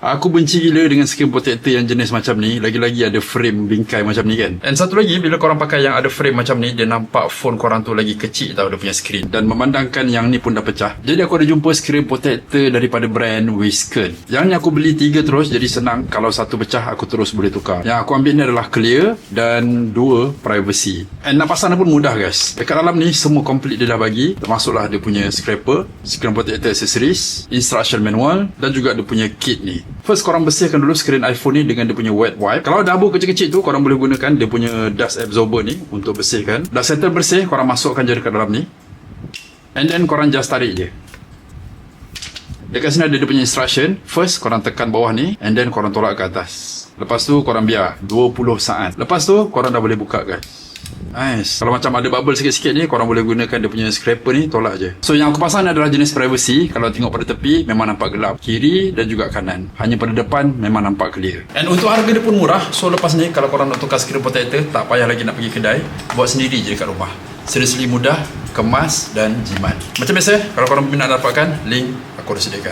Aku benci gila dengan screen protector yang jenis macam ni. Lagi-lagi ada frame bingkai macam ni kan. And satu lagi, bila korang pakai yang ada frame macam ni, dia nampak phone korang tu lagi kecil tau dia punya screen. Dan memandangkan yang ni pun dah pecah. Jadi aku ada jumpa screen protector daripada brand Whisken. Yang ni aku beli 3 terus, jadi senang. Kalau satu pecah, aku terus boleh tukar. Yang aku ambil ni adalah clear dan 2 privacy. And nak pasang pun mudah guys. Dekat dalam ni semua complete dia dah bagi. Termasuklah dia punya scraper, screen protector accessories, instruction manual dan juga dia punya kit ni. First korang bersihkan dulu skrin iPhone ni dengan dia punya wet wipe. Kalau ada abu kecil-kecil tu, korang boleh gunakan dia punya dust absorber ni untuk bersihkan. Dah settle bersih, korang masukkan je dekat dalam ni. And then korang just tarik je. Dekat sini ada dia punya instruction. First korang tekan bawah ni, and then korang tolak ke atas. Lepas tu korang biar 20 saat. Lepas tu korang dah boleh buka guys. Nice. Kalau macam ada bubble sikit-sikit ni, korang boleh gunakan dia punya scraper ni, tolak je. So yang aku pasang ni adalah jenis privacy. Kalau tengok pada tepi memang nampak gelap, kiri dan juga kanan. Hanya pada depan memang nampak clear. And untuk harga dia pun murah. So lepas ni kalau korang nak tukar screen protector, tak payah lagi nak pergi kedai, buat sendiri je dekat rumah. Seriously mudah, kemas dan jimat. Macam biasa, kalau korang berminat dapatkan, link aku dah sediakan.